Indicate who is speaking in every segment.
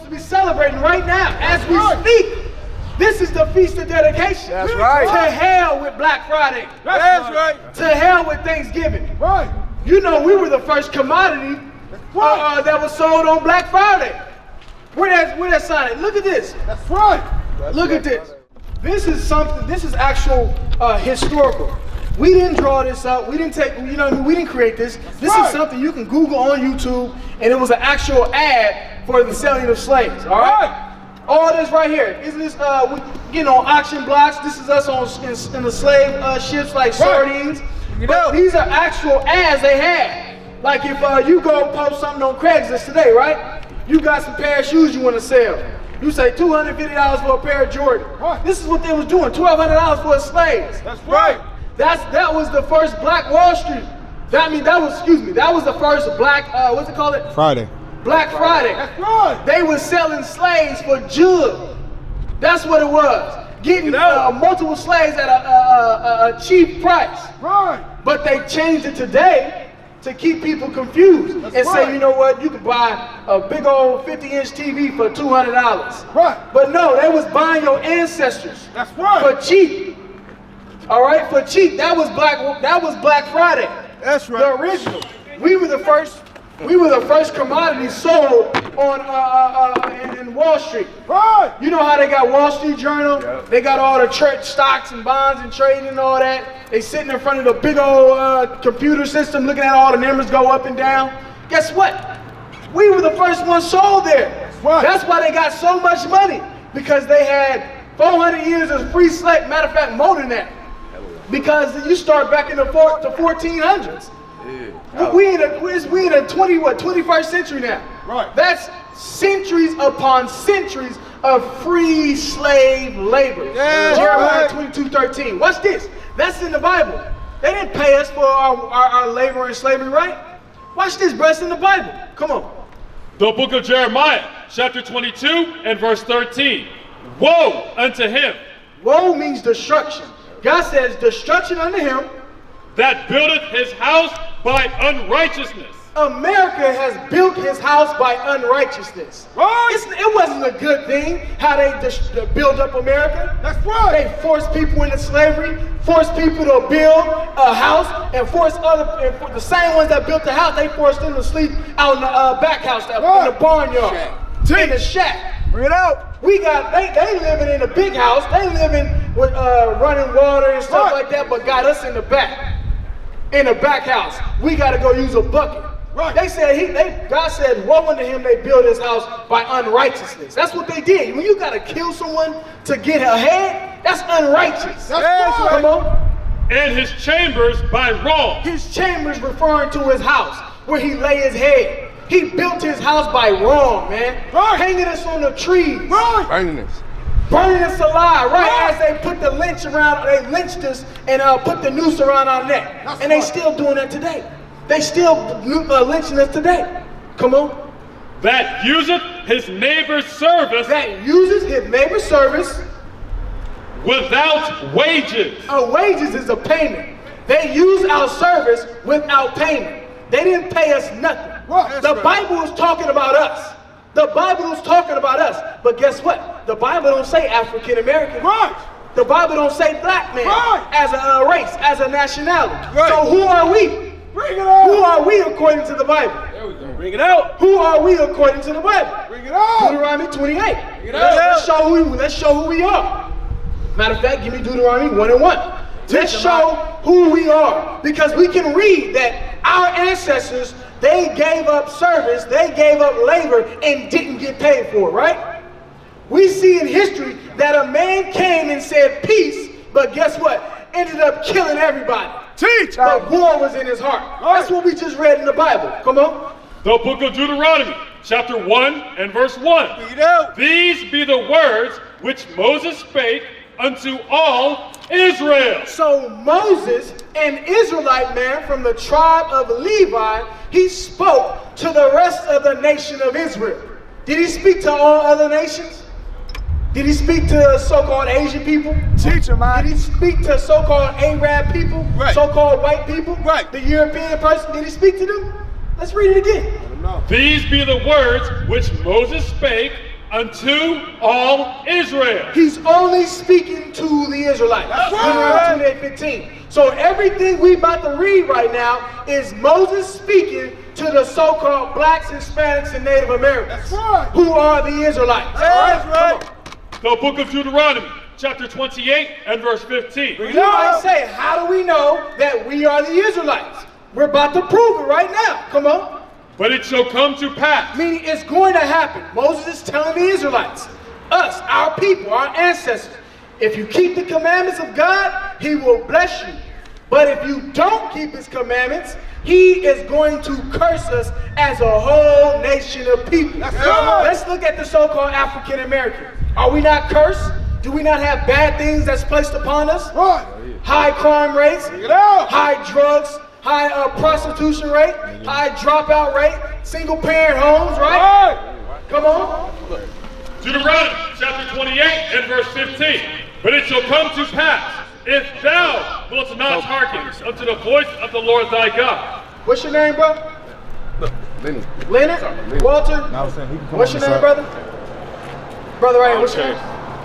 Speaker 1: supposed to be celebrating right now as we speak. This is the Feast of Dedication.
Speaker 2: That's right.
Speaker 1: To hell with Black Friday.
Speaker 2: That's right.
Speaker 1: To hell with Thanksgiving.
Speaker 2: Right.
Speaker 1: You know, we were the first commodity that was sold on Black Friday. Where that sign at? Look at this.
Speaker 2: That's right.
Speaker 1: Look at this. This is something, this is actual historical. We didn't draw this up. We didn't take, you know, we didn't create this. This is something you can Google on YouTube, and it was an actual ad for the selling of slaves. All right. All this right here. Isn't this, you know, auction blocks? This is us on in the slave ships like sardines. But these are actual ads they had. Like if you go post something on Craigslist today, right? You got some pair of shoes you want to sell. You say $250 for a pair of Jordan. This is what they was doing, $1,200 for slaves.
Speaker 2: That's right.
Speaker 1: That was the first Black Wall Street. That was the first Black, what's it called?
Speaker 3: Friday.
Speaker 1: Black Friday.
Speaker 2: That's right.
Speaker 1: They were selling slaves for jug. That's what it was. Getting multiple slaves at a cheap price.
Speaker 2: Right.
Speaker 1: But they changed it today to keep people confused and say, you know what, you can buy a big old 50-inch TV for $200.
Speaker 2: Right.
Speaker 1: But no, they was buying your ancestors.
Speaker 2: That's right.
Speaker 1: For cheap. All right, for cheap. That was Black Friday.
Speaker 2: That's right.
Speaker 1: The original. We were the first commodity sold on in Wall Street.
Speaker 2: Right.
Speaker 1: You know how they got Wall Street Journal? Yep. They got all the church stocks and bonds and trading and all that. They sitting in front of the big old computer system looking at all the numbers go up and down. Guess what? We were the first ones sold there.
Speaker 2: Right.
Speaker 1: That's why they got so much money, because they had 400 years of free slave. Matter of fact, more than that. Because you start back in the 1400s. We in the 21st century now.
Speaker 2: Right.
Speaker 1: That's centuries upon centuries of free slave labor.
Speaker 2: Yeah,
Speaker 1: Jeremiah
Speaker 2: right.
Speaker 1: 22:13. Watch this. That's in the Bible. They didn't pay us for our labor in slavery, right? Watch this, bro. It's in the Bible. Come on.
Speaker 4: The book of Jeremiah, chapter 22 and verse 13. Woe unto him.
Speaker 1: Woe means destruction. God says destruction unto him
Speaker 4: that buildeth his house by unrighteousness.
Speaker 1: America has built his house by unrighteousness.
Speaker 2: Right.
Speaker 1: It wasn't a good thing how they build up America.
Speaker 2: That's right.
Speaker 1: They forced people into slavery, forced people to build a house, and forced the same ones that built the house, they forced them to sleep out in the back house, in the barnyard, in the shack.
Speaker 2: Bring it out.
Speaker 1: We got, they living in a big house, they living with running water and stuff like that, but got us in the back. In the back house. We got to go use a bucket.
Speaker 2: Right.
Speaker 1: They said, God said, woe unto him they build his house by unrighteousness. That's what they did. When you got to kill someone to get ahead, that's unrighteous.
Speaker 2: That's right.
Speaker 1: Come on.
Speaker 4: And his chambers by wrong.
Speaker 1: His chambers referring to his house, where he lay his head. He built his house by wrong, man.
Speaker 2: Right.
Speaker 1: Hanging us on the trees.
Speaker 2: Right.
Speaker 1: Burning us alive, right as they put the lynch around, they lynched us and put the noose around our neck. And they still doing that today. They still lynching us today. Come on.
Speaker 4: That useth his neighbor's service.
Speaker 1: That uses his neighbor's service.
Speaker 4: Without wages.
Speaker 1: Wages is a payment. They use our service without payment. They didn't pay us nothing.
Speaker 2: Right.
Speaker 1: The Bible is talking about us. The Bible is talking about us. But guess what? The Bible don't say African American.
Speaker 2: Right.
Speaker 1: The Bible don't say black man as a race, as a nationality.
Speaker 2: Right.
Speaker 1: So who are we?
Speaker 2: Bring it out.
Speaker 1: Who are we according to the Bible?
Speaker 2: There we go. Bring it out.
Speaker 1: Who are we according to the Bible?
Speaker 2: Bring it out.
Speaker 1: Deuteronomy 28.
Speaker 2: Bring it out.
Speaker 1: Let's show who we are. Matter of fact, give me Deuteronomy 1:1. Let's show who we are, because we can read that our ancestors, they gave up service, they gave up labor, and didn't get paid for it, right? We see in history that a man came and said peace, but guess what? Ended up killing everybody.
Speaker 2: Teach.
Speaker 1: But war was in his heart. That's what we just read in the Bible. Come on.
Speaker 4: The book of Deuteronomy, chapter 1 and verse 1.
Speaker 2: Bring it out.
Speaker 4: These be the words which Moses spake unto all Israel.
Speaker 1: So Moses, an Israelite man from the tribe of Levi, he spoke to the rest of the nation of Israel. Did he speak to all other nations? Did he speak to so-called Asian people?
Speaker 2: Teach him, man.
Speaker 1: Did he speak to so-called Arab people?
Speaker 2: Right.
Speaker 1: So-called white people?
Speaker 2: Right.
Speaker 1: The European person? Did he speak to them? Let's read it again.
Speaker 4: These be the words which Moses spake unto all Israel.
Speaker 1: He's only speaking to the Israelites. Deuteronomy 28:15. So everything we about to read right now is Moses speaking to the so-called blacks, Hispanics, and Native Americans, who are the Israelites.
Speaker 2: That's right.
Speaker 4: The book of Deuteronomy, chapter 28 and verse 15.
Speaker 1: You might say, how do we know that we are the Israelites? We're about to prove it right now. Come on.
Speaker 4: But it shall come to pass.
Speaker 1: Meaning it's going to happen. Moses is telling the Israelites, us, our people, our ancestors, if you keep the commandments of God, he will bless you. But if you don't keep his commandments, he is going to curse us as a whole nation of people. Let's look at the so-called African American. Are we not cursed? Do we not have bad things that's placed upon us? High crime rates, high drugs, high prostitution rate, high dropout rate, single parent homes, right? Come on.
Speaker 4: Deuteronomy chapter 28 and verse 15. But it shall come to pass, if thou wilt not hearken unto the voice of the Lord thy God.
Speaker 1: What's your name, bro? Leonard? Walter? What's your name, brother? Brother, right? What's your name?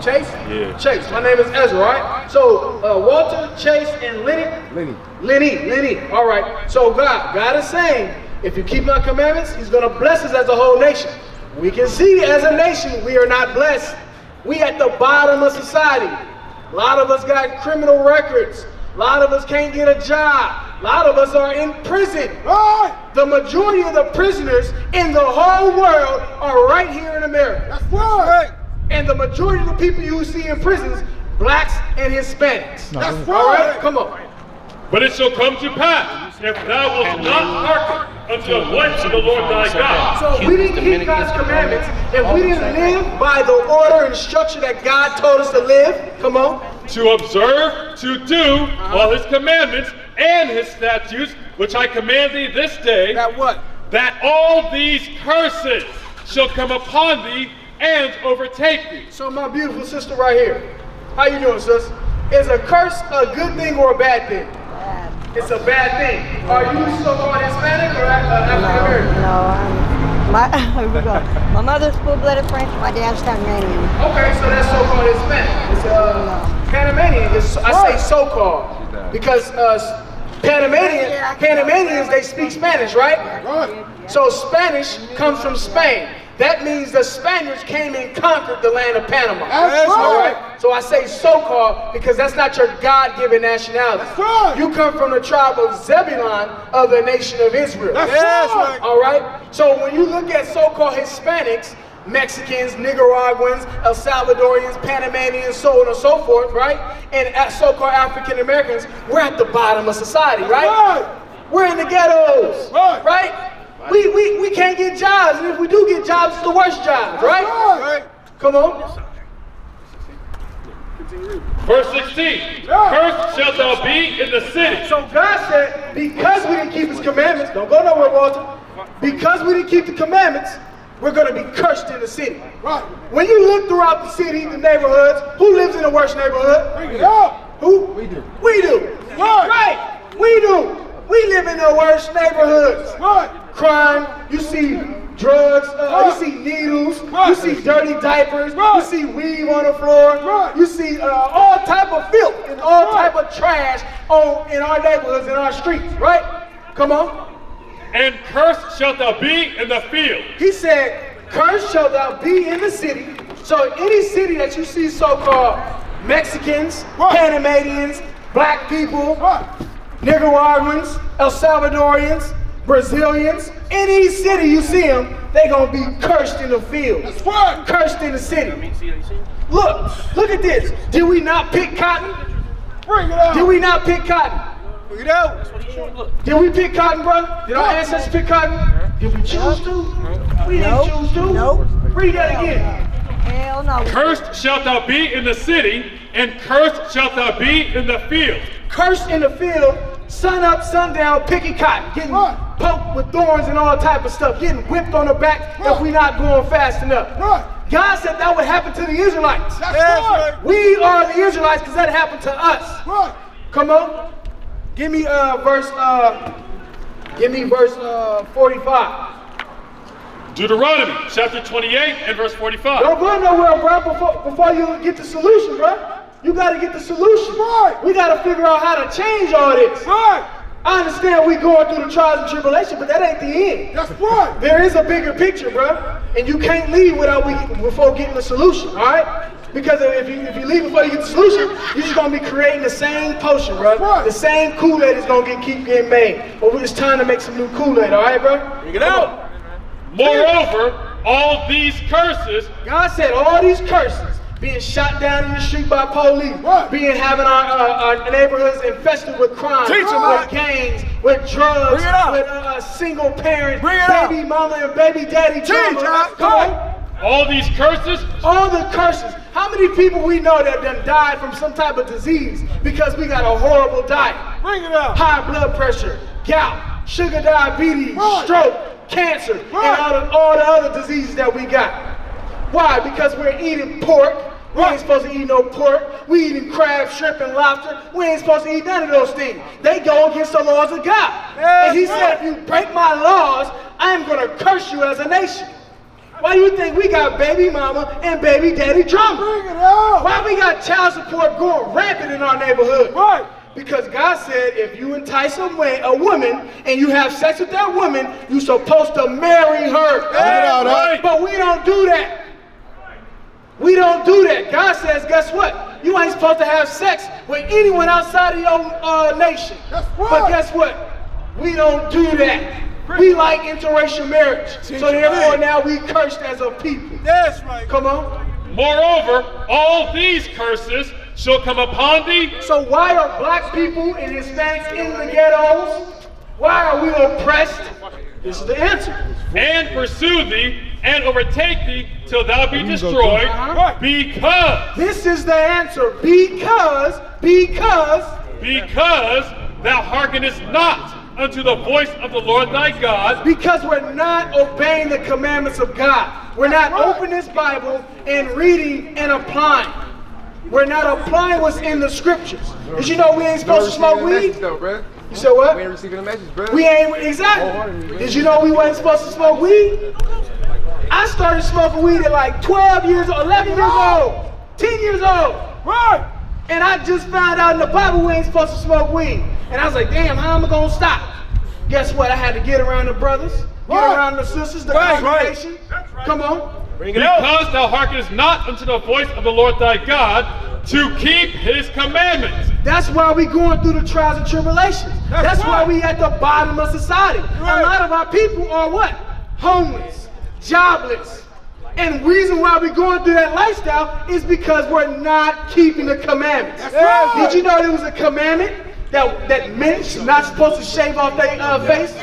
Speaker 1: Chase?
Speaker 4: Yeah.
Speaker 1: Chase. My name is Ezra, right? So, Walter, Chase, and Lenny. All right. So, God is saying, if you keep my commandments, he's going to bless us as a whole nation. We can see as a nation, we are not blessed. We at the bottom of society. A lot of us got criminal records. A lot of us can't get a job. A lot of us are in prison. The majority of the prisoners in the whole world are right here in America.
Speaker 2: That's right.
Speaker 1: And the majority of the people you see in prisons, blacks and Hispanics.
Speaker 2: That's right.
Speaker 1: All right, come on.
Speaker 4: But it shall come to pass, if thou wilt not hearken unto the voice of the Lord thy God.
Speaker 1: So if we didn't keep God's commandments, if we didn't live by the order and structure that God told us to live, come on.
Speaker 4: To observe, to do all his commandments and his statutes, which I command thee this day,
Speaker 1: That what?
Speaker 4: that all these curses shall come upon thee and overtake thee.
Speaker 1: So my beautiful sister right here, how you doing, sis? Is a curse a good thing or a bad thing? It's a bad thing. Are you so-called Hispanic or African American?
Speaker 3: My mother's full-blooded French, my dad's Panamanian.
Speaker 1: Okay, so that's so-called Hispanic. It's Panamanian. I say so-called because Panamanians, they speak Spanish, right? So Spanish comes from Spain. That means the Spaniards came and conquered the land of Panama.
Speaker 2: That's
Speaker 1: All
Speaker 2: right.
Speaker 1: So I say so-called because that's not your God-given nationality.
Speaker 2: That's right.
Speaker 1: You come from the tribe of Zebulon of the nation of Israel.
Speaker 2: That's right.
Speaker 1: All right? So when you look at so-called Hispanics, Mexicans, Nicaraguans, El Salvadorians, Panamanians, so on and so forth, right? And so-called African Americans, we're at the bottom of society, right? We're in the ghettos, right? We can't get jobs, and if we do get jobs, it's the worst jobs, right? Come on.
Speaker 4: Verse 16, cursed shalt thou be in the city.
Speaker 1: So God said, because we didn't keep his commandments, don't go nowhere, Walter. Because we didn't keep the commandments, we're going to be cursed in the city. When you look throughout the city, the neighborhoods, who lives in the worst neighborhood? Who? We do. We do. Right. We do. We live in the worst neighborhoods. Crime, you see drugs, you see needles, you see dirty diapers, you see weave on the floor, you see all type of filth and all type of trash in our neighborhoods, in our streets, right? Come on.
Speaker 4: And cursed shalt thou be in the field.
Speaker 1: He said, cursed shalt thou be in the city. So any city that you see so-called Mexicans, Panamanians, black people, Nicaraguans, El Salvadorians, Brazilians, any city you see them, they gonna be cursed in the field. Cursed in the city. Look at this. Did we not pick cotton? Did we not pick cotton? Did we pick cotton, bro? Did our ancestors pick cotton? Did we choose to? We didn't choose to.
Speaker 3: Nope.
Speaker 1: Read that again.
Speaker 3: Hell no.
Speaker 4: Cursed shalt thou be in the city, and cursed shalt thou be in the field.
Speaker 1: Cursed in the field, sun up, sundown, picking cotton, getting poked with thorns and all type of stuff, getting whipped on the back if we not going fast enough. God said that would happen to the Israelites. We are the Israelites because that happened to us. Come on. Give me verse 45.
Speaker 4: Deuteronomy chapter 28 and verse 45.
Speaker 1: Don't go nowhere, bro, before you get the solution, bro. You got to get the solution.
Speaker 2: Right.
Speaker 1: We got to figure out how to change all this.
Speaker 2: Right.
Speaker 1: I understand we going through the trials and tribulation, but that ain't the end.
Speaker 2: That's right.
Speaker 1: There is a bigger picture, bro, and you can't leave before getting the solution, all right? Because if you leave before you get the solution, you're just gonna be creating the same potion, bro.
Speaker 2: Right.
Speaker 1: The same Kool-Aid is gonna keep getting made. But it's time to make some new Kool-Aid, all right, bro?
Speaker 2: Bring it out.
Speaker 4: Moreover, all these curses,
Speaker 1: God said all these curses, being shot down in the street by police,
Speaker 2: Right.
Speaker 1: having our neighborhoods infested with crime,
Speaker 2: Teach 'em,
Speaker 1: with
Speaker 2: Mike.
Speaker 1: gangs, with drugs,
Speaker 2: Bring it out.
Speaker 1: with single parents,
Speaker 2: Bring it
Speaker 1: baby mama and baby daddy drama.
Speaker 2: Mike.
Speaker 1: Come on.
Speaker 4: all these curses,
Speaker 1: All the curses. How many people we know that done died from some type of disease because we got a horrible diet?
Speaker 2: Bring it out.
Speaker 1: High blood pressure, gout, sugar diabetes,
Speaker 2: Right.
Speaker 1: stroke, cancer,
Speaker 2: Right.
Speaker 1: and all the other diseases that we got. Why? Because we're eating pork. We ain't supposed to eat no pork. We eating crab, shrimp, and lobster. We ain't supposed to eat none of those things. They go against the laws of God.
Speaker 2: Yes,
Speaker 1: And he
Speaker 2: right.
Speaker 1: said, if you break my laws, I'm going to curse you as a nation. Why do you think we got baby mama and baby daddy drama?
Speaker 2: Bring it out.
Speaker 1: Why we got child support going rampant in our neighborhood?
Speaker 2: Right.
Speaker 1: Because God said if you entice a woman and you have sex with that woman, you're supposed to marry her.
Speaker 2: out,
Speaker 4: right?
Speaker 1: But we don't do that. We don't do that. God says, guess what? You ain't supposed to have sex with anyone outside of your nation.
Speaker 2: That's right.
Speaker 1: But guess what? We don't do that. We like interracial marriage. So therefore now we cursed as a people.
Speaker 2: That's right.
Speaker 1: Come on.
Speaker 4: moreover, all these curses shall come upon thee,
Speaker 1: So why are black people and Hispanics in the ghettos? Why are we oppressed? This is the answer.
Speaker 4: and pursue thee, and overtake thee, till thou be destroyed,
Speaker 1: Uh-huh.
Speaker 4: because
Speaker 1: This is the answer. Because
Speaker 4: thou hearkenest not unto the voice of the Lord thy God,
Speaker 1: we're not obeying the commandments of God. We're not opening this Bible and reading and applying. We're not applying what's in the scriptures. Did you know we ain't supposed to smoke weed? You said what?
Speaker 5: We ain't receiving the message, bro.
Speaker 1: We ain't, exactly. Did you know we wasn't supposed to smoke weed? I started smoking weed at like 12 years old, 11 years old, 10 years old.
Speaker 2: Right.
Speaker 1: And I just found out in the Bible we ain't supposed to smoke weed. And I was like, damn, how am I gonna stop? Guess what? I had to get around the brothers, get around the sisters, the congregation. Come on.
Speaker 4: because thou hearkenest not unto the voice of the Lord thy God, to keep his commandments.
Speaker 1: That's why we going through the trials and tribulations. That's why we at the bottom of society.
Speaker 2: Right.
Speaker 1: A lot of our people are what? Homeless, jobless. And the reason why we're going through that lifestyle is because we're not keeping the commandments.
Speaker 2: That's right.
Speaker 1: Did you know there was a commandment that men are not supposed to shave off their face?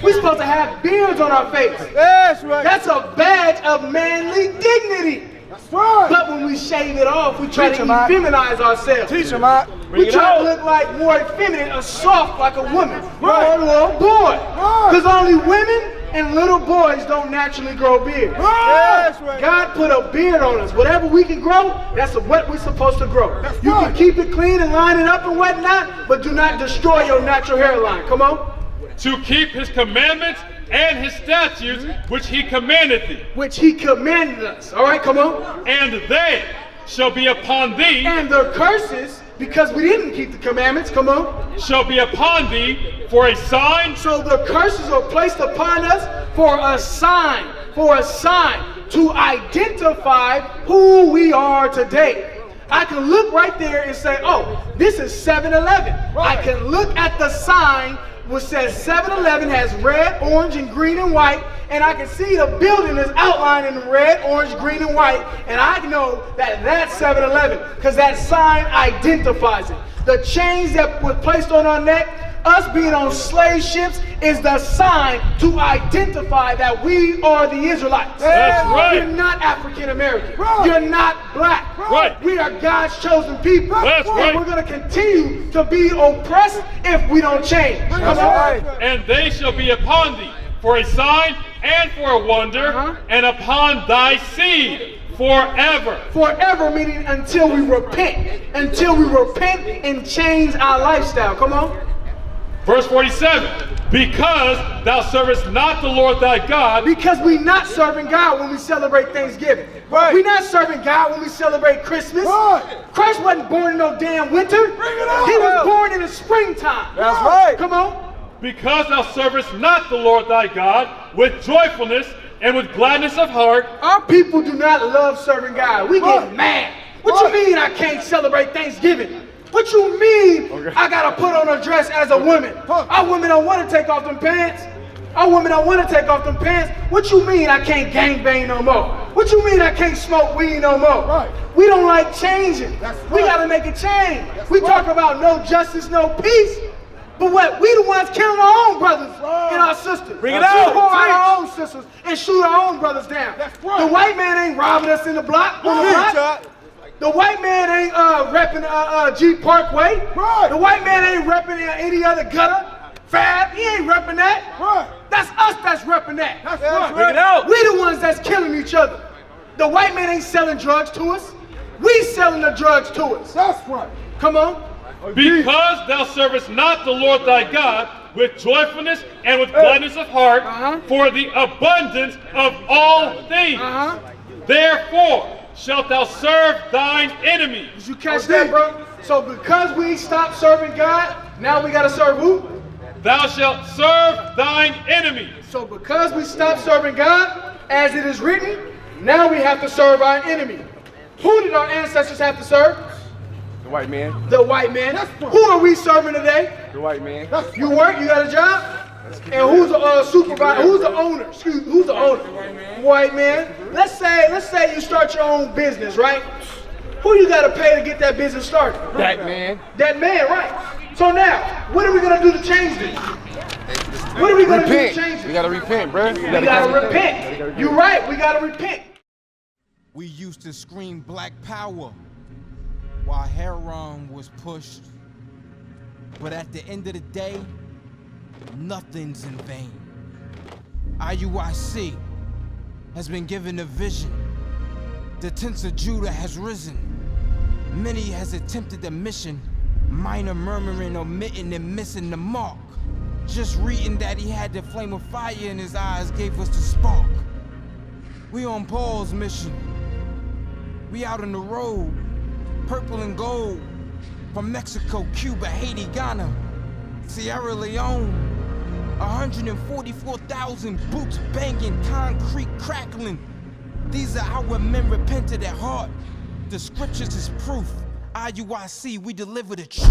Speaker 1: We're supposed to have beards on our face.
Speaker 2: That's right.
Speaker 1: That's a badge of manly dignity.
Speaker 2: That's right.
Speaker 1: But when we shave it off, we try
Speaker 2: Teach
Speaker 1: to
Speaker 2: 'em, Mike.
Speaker 1: feminize ourselves.
Speaker 2: Teach him, Mike.
Speaker 1: We try to look like more feminine or soft like a woman or a little boy. Because only women and little boys don't naturally grow beards.
Speaker 2: That's right.
Speaker 1: God put a beard on us. Whatever we can grow, that's what we're supposed to grow. You can
Speaker 2: right.
Speaker 1: keep it clean and line it up and whatnot, but do not destroy your natural hairline. Come on.
Speaker 4: To keep his commandments and his statutes, which he commanded thee.
Speaker 1: Which he commanded us. All right, come on.
Speaker 4: And they shall be upon thee,
Speaker 1: And the curses, because we didn't keep the commandments, come on.
Speaker 4: shall be upon thee for a sign,
Speaker 1: So the curses are placed upon us for a sign to identify who we are today. I can look right there and say, oh, this is 7-Eleven. I can look at the sign which says 7-Eleven has red, orange, and green and white, and I can see the building is outlined in red, orange, green, and white, and I know that that's 7-Eleven because that sign identifies it. The chains that were placed on our neck, us being on slave ships, is the sign to identify that we are the Israelites.
Speaker 4: That's right.
Speaker 1: You're not African American.
Speaker 2: Right.
Speaker 1: You're not black.
Speaker 4: Right.
Speaker 1: We are God's chosen people.
Speaker 4: That's
Speaker 1: and
Speaker 4: right.
Speaker 1: we're going to continue to be oppressed if we don't change. Come on.
Speaker 2: right.
Speaker 4: and they shall be upon thee for a sign and for a wonder, and upon thy seed forever.
Speaker 1: Forever meaning until we repent. Until we repent and change our lifestyle. Come on.
Speaker 4: Verse 47. Because thou servest not the Lord thy God.
Speaker 1: Because we not serving God when we celebrate Thanksgiving.
Speaker 2: Right.
Speaker 1: We not serving God when we celebrate Christmas.
Speaker 2: Right.
Speaker 1: Christ wasn't born in no damn winter.
Speaker 2: Bring it on.
Speaker 1: He was born in the springtime.
Speaker 2: That's right.
Speaker 1: Come on.
Speaker 4: Because thou servest not the Lord thy God with joyfulness and with gladness of heart.
Speaker 1: Our people do not love serving God. We get mad. What you mean I can't celebrate Thanksgiving? What you mean I gotta put on a dress as a woman? Our women don't want to take off them pants. Our women don't want to take off them pants. What you mean I can't gangbang no more? What you mean I can't smoke weed no more?
Speaker 2: Right.
Speaker 1: We don't like changing.
Speaker 2: That's
Speaker 1: We
Speaker 2: right.
Speaker 1: gotta make a change.
Speaker 2: That's
Speaker 1: We
Speaker 2: right.
Speaker 1: talk about no justice, no peace. But what? We the ones killing our own brothers and our sisters.
Speaker 2: Bring it
Speaker 1: We
Speaker 2: out.
Speaker 1: whore our own sisters and shoot our own brothers down.
Speaker 2: That's right.
Speaker 1: The white man ain't robbing us in the block. On the
Speaker 2: Right.
Speaker 1: block. The white man ain't repping G Parkway.
Speaker 2: Right.
Speaker 1: The white man ain't repping any other gutter. Fab, he ain't repping that.
Speaker 2: Right.
Speaker 1: That's us that's repping that.
Speaker 2: That's right.
Speaker 4: Bring it out.
Speaker 1: We the ones that's killing each other. The white man ain't selling drugs to us. We selling the drugs to us.
Speaker 2: That's right.
Speaker 1: Come on.
Speaker 4: Because thou servest not the Lord thy God with joyfulness and with gladness of heart for the abundance of all things. Therefore shalt thou serve thine enemies.
Speaker 1: Did you catch that, bro? So because we stopped serving God, now we gotta serve who?
Speaker 4: Thou shalt serve thine enemies.
Speaker 1: So because we stopped serving God, as it is written, now we have to serve our enemy. Who did our ancestors have to serve?
Speaker 2: The white man.
Speaker 1: The white man. Who are we serving today?
Speaker 2: The white man.
Speaker 1: You work, you got a job? And who's the supervisor? Who's the owner? Excuse me, who's the owner? White man. Let's say you start your own business, right? Who you gotta pay to get that business started?
Speaker 2: That man.
Speaker 1: That man, right. So now, what are we gonna do to change this? What are we gonna do to change
Speaker 2: We
Speaker 1: this?
Speaker 2: gotta repent, bro.
Speaker 1: We gotta repent. You're right, we gotta repent.
Speaker 5: We used to scream black power while heroin was pushed. But at the end of the day, nothing's in vain. IUIC has been given a vision. The tents of Judah has risen. Many has attempted the mission, minor murmuring, omitting and missing the mark. Just reading that he had the flame of fire in his eyes gave us the spark. We on Paul's mission. We out on the road, purple and gold, from Mexico, Cuba, Haiti, Ghana, Sierra Leone. 144,000 boots banging, concrete crackling. These are our men repented at heart. The scriptures is proof. IUIC, we deliver the truth.